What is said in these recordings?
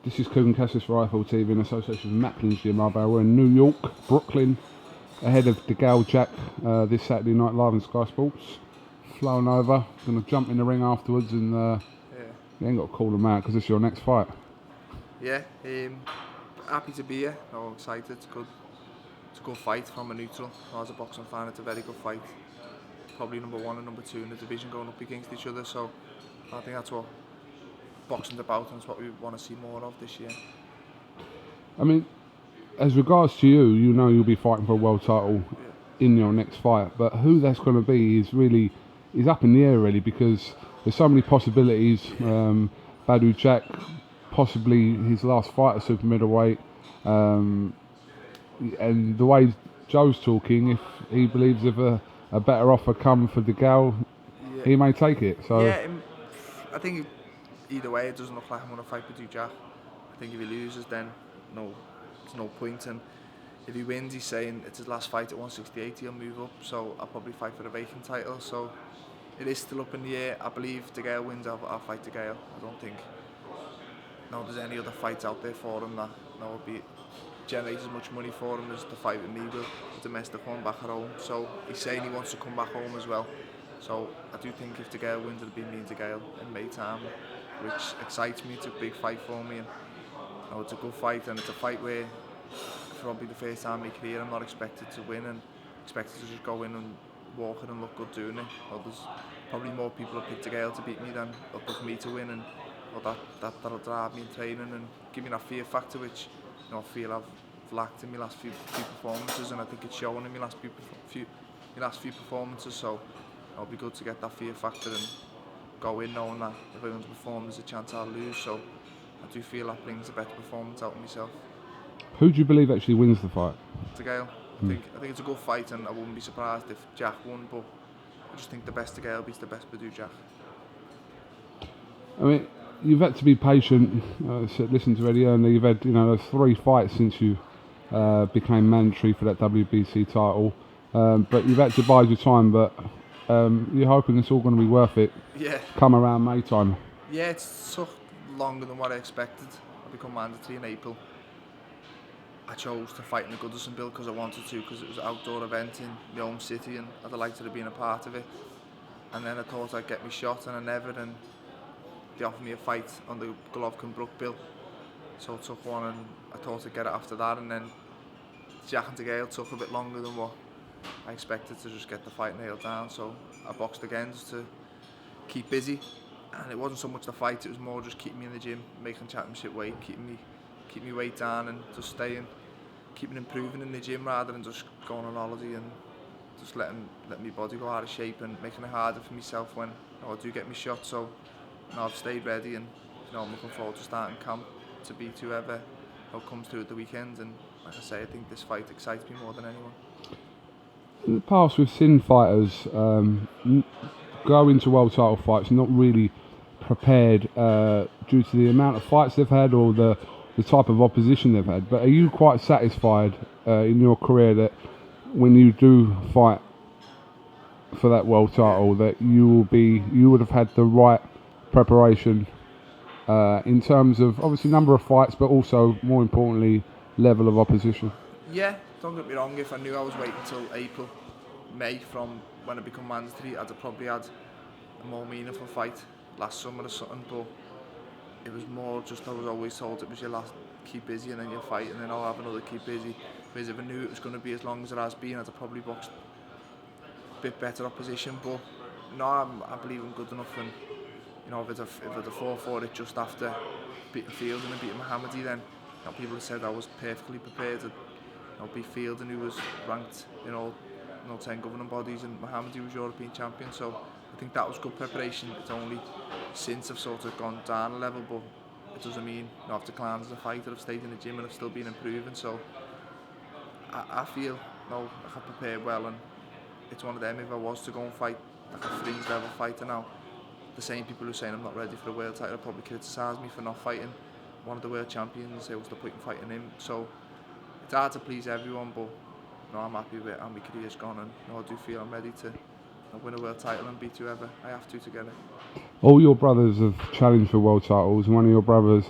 This is KUGAN CASSIUS Rifle TV in association with Macklin's Gym. We're in New York, Brooklyn, ahead of DeGALE Jack this Saturday night live on Sky Sports. Flown over, going to jump in the ring afterwards, and you ain't got to call them out because it's your next fight. Yeah, happy to be here. I'm excited. It's a good fight from a neutral. As a boxing fan, it's a very good fight. Probably number 1 and number 2 in the division going up against each other. So I think that's what boxing's about, and it's what we want to see more of this year. I mean, as regards to you, you know you'll be fighting for a world title in your next fight, but who that's going to be is up in the air really, because there's so many possibilities. BADOU Jack, possibly his last fight at super middleweight, and the way Joe's talking, if he believes if a better offer come for DeGALE, he may take it. So yeah, I think either way it doesn't look like I'm going to fight BADOU Jack. I think if he loses, then there's no point, and if he wins, he's saying it's his last fight at 168, he'll move up, so I'll probably fight for the vacant title. So it is still up in the air. I believe if DeGALE wins, I'll fight DeGALE. I don't think there's any other fights out there for him that would be generate as much money for him as the fight with me will, a domestic one back at home. So he's saying he wants to come back home as well. So I do think if DeGALE wins, it'll be me and DeGALE in May time, which excites me. It's a big fight for me, and it's a good fight, and it's a fight where probably the first time in my career I'm not expected to win, and expected to just go in and walk it and look good doing it. There's probably more people that pick DeGALE to beat me than pick me to win, and that'll drive me in training and give me that fear factor, which I feel I've lacked in my last few performances, and I think it's showing in my last few performances. So it'll be good to get that fear factor and go in knowing that if I underperform, there's a chance I'll lose. So I do feel that brings a better performance out of myself. who do you believe actually wins the fight? DeGALE. I think it's a good fight, and I wouldn't be surprised if Jack won, but I just think the best DeGALE beats the best BADOU Jack. I mean, you've had to be patient. Listen to Eddie earlier. You've had 3 fights since you became mandatory for that WBC title, but you've had to bide your time. But you're hoping it's all going to be worth it. Yeah. Come around May time. Yeah, it's took longer than what I expected. I become mandatory in April. I chose to fight in the Goodison Bill because I wanted to, because it was an outdoor event in my home city, and I'd like to have been a part of it. And then I thought I'd get me shot, and I never. And they offered me a fight on the Golovkin-Brook bill, so I took one, and I thought I'd get it after that. And then Jack and DeGALE took a bit longer than what I expected to just get the fight nailed down. So I boxed again just to keep busy, and it wasn't so much the fight; it was more just keeping me in the gym, making championship weight, keeping me weight down, and just keeping improving in the gym rather than just going on holiday and just letting my body go out of shape and making it harder for myself when I do get me shot. So I've stayed ready, and I'm looking forward to starting camp to beat whoever comes through at the weekend. And like I say, I think this fight excites me more than anyone. In the past, we've seen fighters go into world title fights not really prepared due to the amount of fights they've had or the type of opposition they've had. But are you quite satisfied in your career that when you do fight for that world title, that you would have had the right preparation in terms of obviously number of fights, but also more importantly level of opposition? Yeah, don't get me wrong. If I knew I was waiting until May from when I become mandatory, I'd have probably had a more meaningful fight last summer or something. But it was more just I was always told it was your last keep busy and then you'll fight, and then I'll have another keep busy. Whereas if I knew it was going to be as long as it has been, I'd have probably boxed a bit better opposition. But no, I believe I'm good enough, and if I'd have fought for it just after beating Fielden and beating Mohammadi, then people have said I was perfectly prepared to beat Fielden, who was ranked in all 10 governing bodies, and Mohammadi was European champion. So I think that was good preparation. It's only since I've sort of gone down a level, but it doesn't mean I've declined as a fighter. I've stayed in the gym and I've still been improving. So I feel I have prepared well, and it's one of them. If I was to go and fight like a fringe level fighter now, the same people who are saying I'm not ready for a world title probably criticise me for not fighting one of the world champions and say what's the point in fighting him. So it's hard to please everyone, but I'm happy with how my career's gone, and I do feel I'm ready to win a world title and beat whoever I have to get it. All your brothers have challenged for world titles, and one of your brothers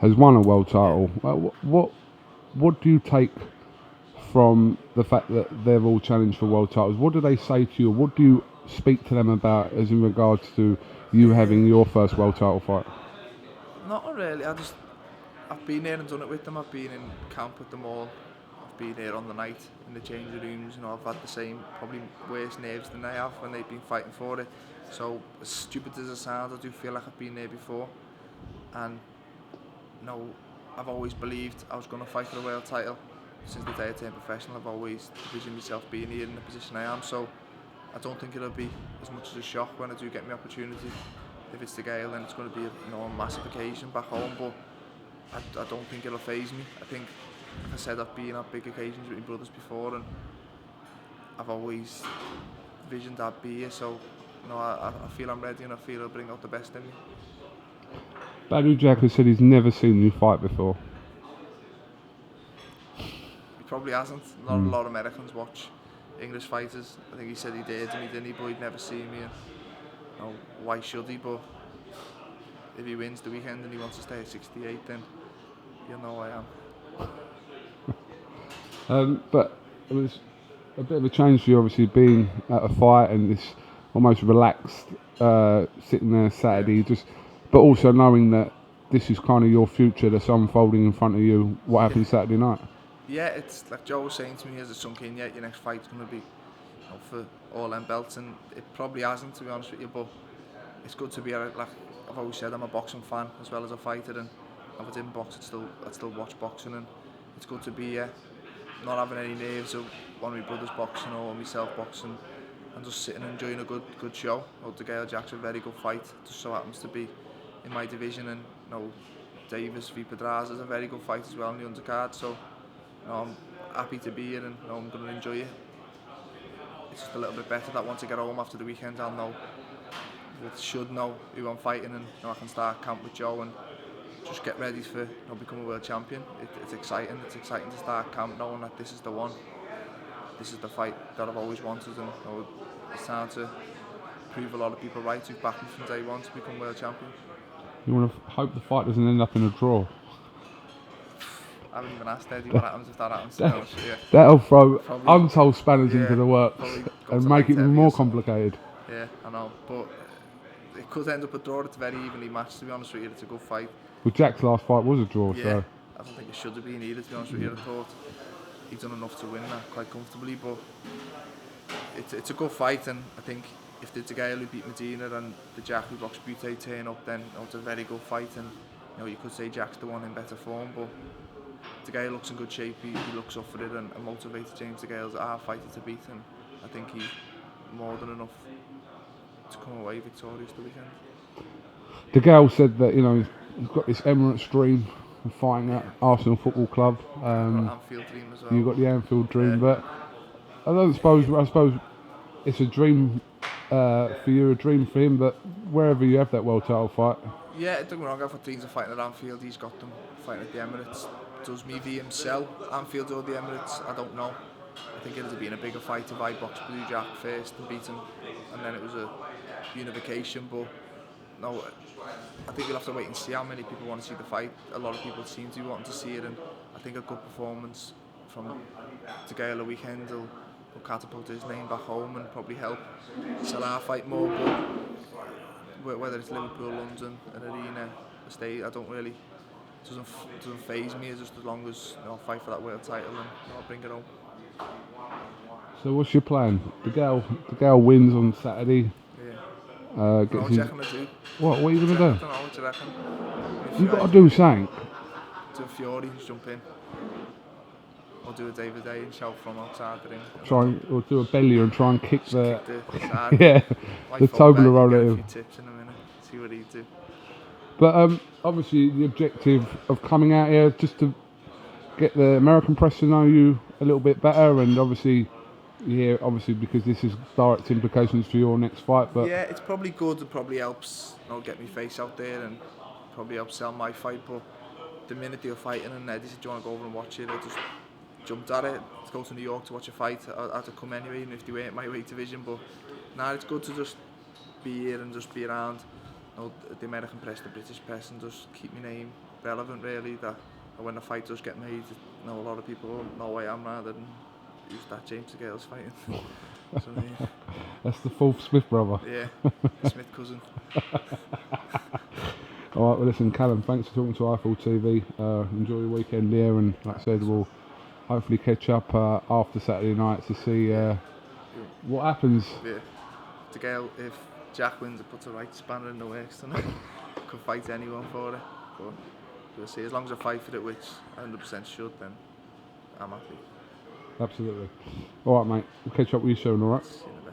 has won a world title. What do you take from the fact that they've all challenged for world titles? What do they say to you? What do you speak to them about as in regards to you having your first world title fight? Not really. I've been there and done it with them. I've been in camp with them all. I've been there on the night in the changing rooms. You know, I've had the same, probably worse nerves than they have when they've been fighting for it. So as stupid as it sounds, I do feel like I've been there before. And you know, I've always believed I was going to fight for the world title. Since the day I turned professional, I've always envisioned myself being here in the position I am. So I don't think it'll be as much as a shock when I do get my opportunity. If it's DeGALE, then it's going to be a massive occasion back home. But I don't think it'll faze me. I think, like I said, I've been at big occasions with my brothers before, and I've always envisioned I'd be here. So I feel I'm ready, and I feel it'll bring out the best in me. BADOU Jack has said he's never seen you fight before. He probably hasn't. Not a lot of Americans watch English fighters. I think he said he did, and he didn't, but he'd never seen me. And why should he? But if he wins the weekend and he wants to stay at 68, then you'll know I am. But it was a bit of a change for you, obviously, being at a fight and this almost relaxed sitting there Saturday, but also knowing that this is kind of your future that's unfolding in front of you. What happened Saturday night? Yeah, it's like Joe was saying to me, has it sunk in yet? Your next fight's going to be for all them belts, and it probably hasn't, to be honest with you, but it's good to be like I've always said, I'm a boxing fan as well as a fighter, and if I didn't box, I'd still watch boxing, and it's good to be not having any nerves of one of my brothers boxing or myself boxing, and just sitting and enjoying a good show. DeGALE Jack's a very good fight, just so happens to be in my division, and Davis v Pedraza is a very good fight as well in the undercard, so I'm happy to be here, and I'm going to enjoy it. It's just a little bit better that once I get home after the weekend, should know who I'm fighting, and I can start camp with Joe and just get ready for become a world champion. It's exciting. It's exciting to start camp knowing that this is the one. This is the fight that I've always wanted, and it's time to prove a lot of people right who've backed me from day one to become world champion. You want to hope the fight doesn't end up in a draw? I haven't even asked Eddie what happens if that happens. That'll throw untold spanners into the works and make it even more complicated. Yeah, I know, but it could end up a draw. It's very evenly matched, to be honest with you. It's a good fight. Well, Jack's last fight was a draw, yeah, so I don't think it should have been either, to be honest with you. I thought he's done enough to win that quite comfortably, but it's a good fight, and I think if the DeGALE who beat Medina and the Jack who boxed Butte turn up, then it's a very good fight, and you could say Jack's the one in better form, but DeGALE looks in good shape. He looks up for it, and motivated James DeGale's our fighter to beat, and I think he's more than enough to come away victorious the weekend. DeGALE said that he's got this Emirates dream of fighting at Arsenal Football Club. Anfield dream as well. You've got the Anfield dream, but I suppose it's a dream for you, a dream for him. But wherever you have that world title fight, yeah, don't get me wrong. I've got dreams of fighting at Anfield. He's got them fighting at the Emirates. Does me v him sell Anfield or the Emirates? I don't know. I think it would have been a bigger fight if I boxed BADOU Jack first and beat him, and then it was a unification. But no, I think we'll have to wait and see how many people want to see the fight. A lot of people seem to be wanting to see it, and I think a good performance from DeGALE a weekend will catapult his name back home and probably help sell our fight more. But whether it's Liverpool, London, an arena, a state, I don't really. It doesn't faze me, just as long as I'll fight for that world title and I'll bring it home. So what's your plan? DeGALE wins on Saturday. Yeah. What do you reckon to do? What are you going to do? I don't know, what do you reckon? You've got to do something. Do a Fury and jump in. Or do a David A and shout from outside the ring. Or do a belly and try and kick the side. yeah, the Toblerone at him. Get a few tips in a minute, see what he'd do. But obviously the objective of coming out here just to get the American press to know you a little bit better, and obviously because this is direct implications for your next fight. But yeah, it's probably good. It probably helps get my face out there and probably help sell my fight. But the minute they were fighting and Eddie said, "Do you want to go over and watch it?" I just jumped at it. To go to New York to watch a fight, I had to come anyway, even if they weren't my weight division. But now it's good to just be here and just be around the American press, the British press, and just keep my name relevant really, that when the fight does get made, you know, a lot of people will know who I am rather than who's that James DeGALE's fighting. So, yeah. That's the fourth Smith brother. Yeah, Smith cousin. All right, well, listen, Callum, thanks for talking to iFall TV. Enjoy your weekend there, and like I said, we'll hopefully catch up after Saturday night to see what happens. Yeah, DeGALE, if Jack wins, it puts a right spanner in the works tonight. Could fight anyone for it, but we'll see. As long as I fight for it, which I 100% should, then I'm happy. Absolutely. All right, mate. We'll catch up with you soon, all right? See you in a bit.